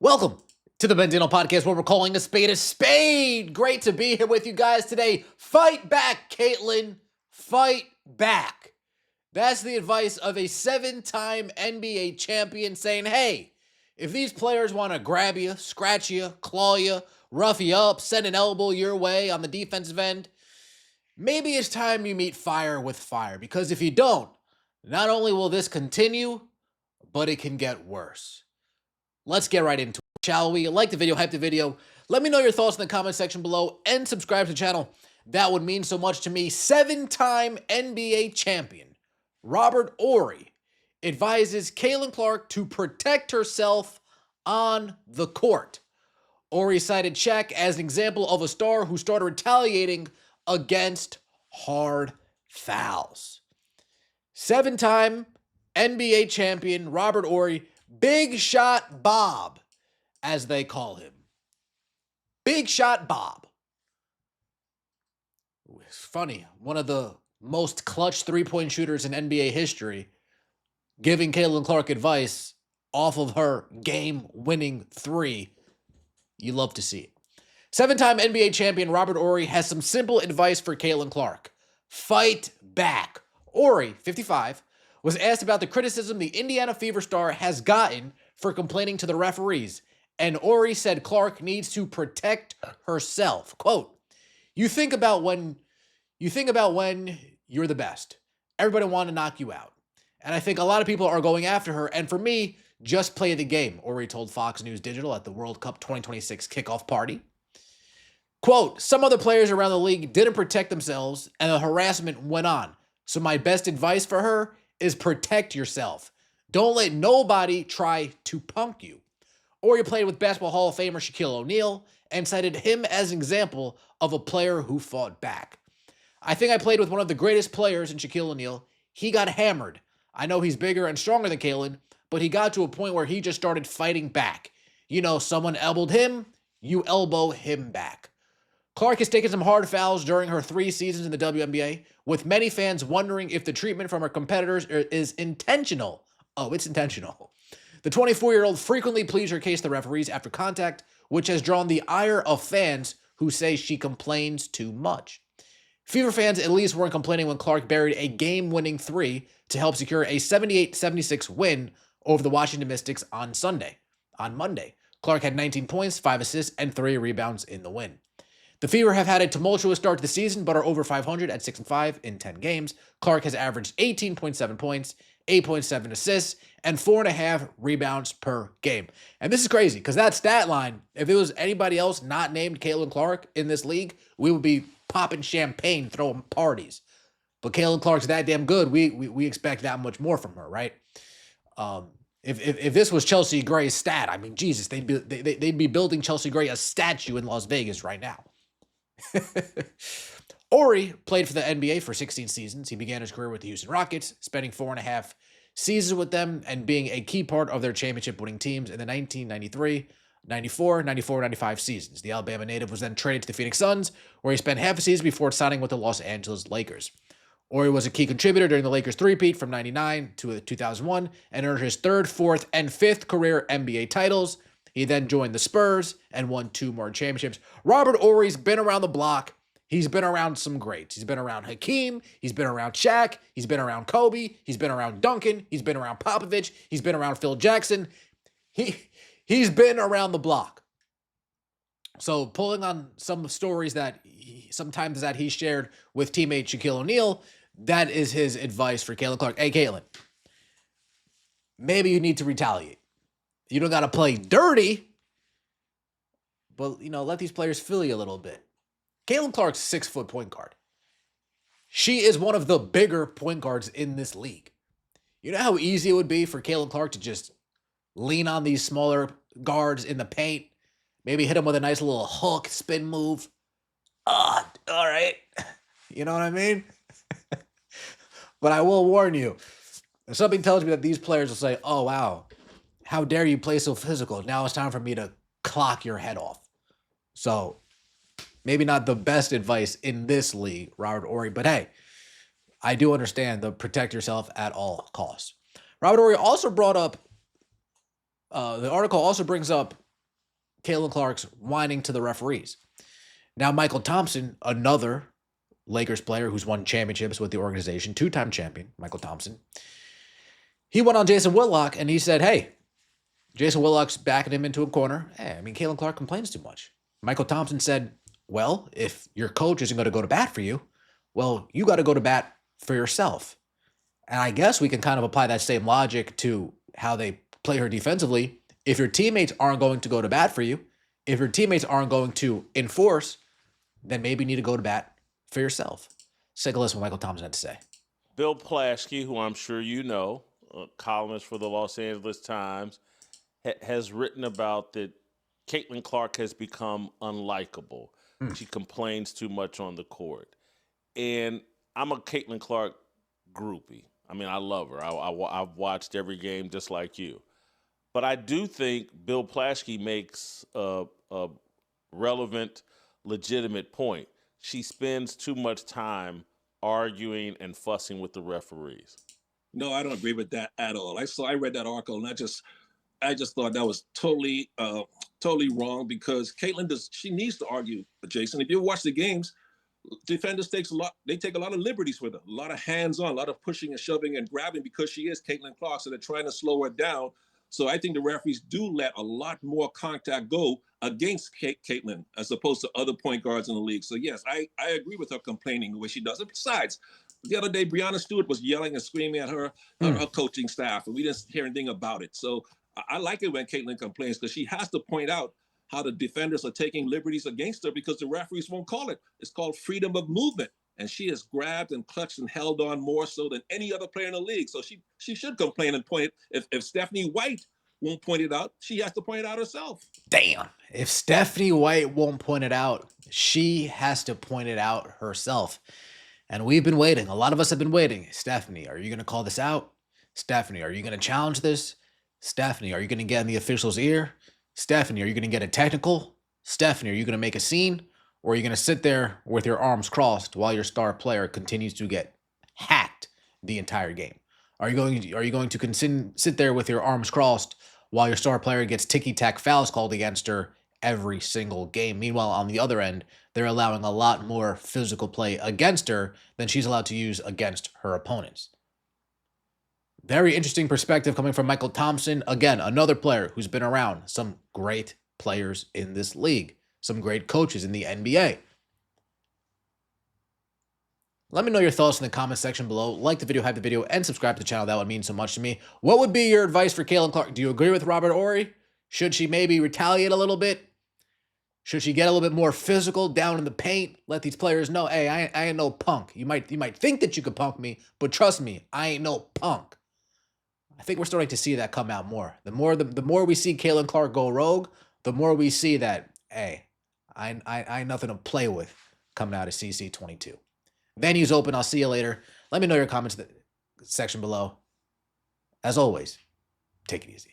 Welcome to the Bendino Podcast, where we're calling a spade a spade. Great to be here with you guys today. Fight back, Caitlin. Fight back. That's the advice of a 7-time NBA champion saying, hey, if these players want to grab you, scratch you, claw you, rough you up, send an elbow your way on the defensive end, maybe it's time you meet fire with fire. Because if you don't, not only will this continue, but it can get worse. Let's get right into it, shall we? Like the video, hype the video. Let me know your thoughts in the comment section below and subscribe to the channel. That would mean so much to me. 7-time NBA champion Robert Horry advises Caitlin Clark to protect herself on the court. Horry cited Shaq as an example of a star who started retaliating against hard fouls. 7-time NBA champion Robert Horry, Big Shot Bob, as they call him. Big Shot Bob. It's funny, one of the most clutch three-point shooters in NBA history, giving Caitlin Clark advice off of her game-winning three. You love to see it. 7-time NBA champion Robert Horry has some simple advice for Caitlin Clark. Fight back. Horry, 55, was asked about the criticism the Indiana Fever star has gotten for complaining to the referees, and Horry said Clark needs to protect herself. Quote, you think about when you're the best. Everybody want to knock you out. And I think a lot of people are going after her, and for me, just play the game, Horry told Fox News Digital at the World Cup 2026 kickoff party. Quote, some other players around the league didn't protect themselves, and the harassment went on. So my best advice for her is protect yourself. Don't let nobody try to punk you. Horry played with Basketball Hall of Famer Shaquille O'Neal and cited him as an example of a player who fought back. I think I played with one of the greatest players in Shaquille O'Neal. He got hammered. I know he's bigger and stronger than Caitlin, but he got to a point where he just started fighting back. You know, someone elbowed him, you elbow him back. Clark has taken some hard fouls during her 3 seasons in the WNBA, with many fans wondering if the treatment from her competitors is intentional. Oh, it's intentional. The 24-year-old frequently pleads her case to the referees after contact, which has drawn the ire of fans who say she complains too much. Fever fans at least weren't complaining when Clark buried a game-winning 3 to help secure a 78-76 win over the Washington Mystics on Monday. Clark had 19 points, 5 assists, and 3 rebounds in the win. The Fever have had a tumultuous start to the season, but are over 500 at 6-5 in 10 games. Clark has averaged 18.7 points, 8.7 assists, and 4.5 rebounds per game. And this is crazy, because that stat line, if it was anybody else not named Caitlin Clark in this league, we would be popping champagne, throwing parties. But Caitlin Clark's that damn good, we expect that much more from her, right? If this was Chelsea Gray's stat, I mean, Jesus, they'd be building Chelsea Gray a statue in Las Vegas right now. Horry played for the NBA for 16 seasons. He began his career with the Houston Rockets, spending 4.5 seasons with them and being a key part of their championship-winning teams in the 1993, 94, 94, 95 seasons. The Alabama native was then traded to the Phoenix Suns, where he spent half a season before signing with the Los Angeles Lakers. Horry was a key contributor during the Lakers' three-peat from 99 to 2001 and earned his 3rd, 4th, and 5th career NBA titles. He then joined the Spurs and won 2 more championships. Robert Horry's been around the block. He's been around some greats. He's been around Hakeem. He's been around Shaq. He's been around Kobe. He's been around Duncan. He's been around Popovich. He's been around Phil Jackson. He's been around the block. So pulling on some stories that he shared with teammate Shaquille O'Neal, that is his advice for Caitlin Clark. Hey, Caitlin, maybe you need to retaliate. You don't got to play dirty, but, let these players feel you a little bit. Caitlin Clark's 6-foot point guard. She is one of the bigger point guards in this league. You know how easy it would be for Caitlin Clark to just lean on these smaller guards in the paint, maybe hit them with a nice little hook, spin move. All right. You know what I mean? But I will warn you, something tells me that these players will say, oh, wow, how dare you play so physical? Now it's time for me to clock your head off. So maybe not the best advice in this league, Robert Horry, but hey, I do understand the protect yourself at all costs. Robert Horry also brought up, the article also brings up Caitlin Clark's whining to the referees. Now, Mychal Thompson, another Lakers player who's won championships with the organization, two-time champion, Mychal Thompson, he went on Jason Whitlock and he said, hey, Jason Whitlock's backing him into a corner. Hey, I mean, Caitlin Clark complains too much. Mychal Thompson said, well, if your coach isn't going to go to bat for you, well, you got to go to bat for yourself. And I guess we can kind of apply that same logic to how they play her defensively. If your teammates aren't going to go to bat for you, if your teammates aren't going to enforce, then maybe you need to go to bat for yourself. Let's take a listen to what Mychal Thompson had to say. Bill Plaschke, who I'm sure you know, a columnist for the Los Angeles Times, has written about that Caitlin Clark has become unlikable. She complains too much on the court. And I'm a Caitlin Clark groupie. I mean, I love her. I've watched every game just like you. But I do think Bill Plaschke makes a relevant, legitimate point. She spends too much time arguing and fussing with the referees. No, I don't agree with that at all. I read that article and I just thought that was totally wrong because she needs to argue, Jason. If you watch the games, defenders take a lot of liberties with her, a lot of hands-on, a lot of pushing and shoving and grabbing because she is Caitlin Clark, so they're trying to slow her down. So I think the referees do let a lot more contact go against Caitlin as opposed to other point guards in the league. So yes, I agree with her complaining the way she does. And besides, the other day, Breanna Stewart was yelling and screaming at her coaching staff, and we didn't hear anything about it. So I like it when Caitlin complains because she has to point out how the defenders are taking liberties against her because the referees won't call it. It's called freedom of movement. And she has grabbed and clutched and held on more so than any other player in the league. So she should complain and point it. If Stephanie White won't point it out, she has to point it out herself. Damn. If Stephanie White won't point it out, she has to point it out herself. And we've been waiting. A lot of us have been waiting. Stephanie, are you going to call this out? Stephanie, are you going to challenge this? Stephanie, are you going to get in the official's ear? Stephanie, are you going to get a technical? Stephanie, are you going to make a scene? Or are you going to sit there with your arms crossed while your star player continues to get hacked the entire game? Are you going to sit there with your arms crossed while your star player gets ticky-tack fouls called against her every single game? Meanwhile, on the other end, they're allowing a lot more physical play against her than she's allowed to use against her opponents. Very interesting perspective coming from Mychal Thompson. Again, another player who's been around some great players in this league, some great coaches in the NBA. Let me know your thoughts in the comment section below. Like the video, hype the video, and subscribe to the channel. That would mean so much to me. What would be your advice for Caitlin Clark? Do you agree with Robert Horry? Should she maybe retaliate a little bit? Should she get a little bit more physical down in the paint? Let these players know, hey, I ain't no punk. You might think that you could punk me, but trust me, I ain't no punk. I think we're starting to see that come out more. The more we see Caitlin Clark go rogue, the more we see that, hey, I ain't nothing to play with coming out of CC22. Venue's open. I'll see you later. Let me know your comments in the section below. As always, take it easy.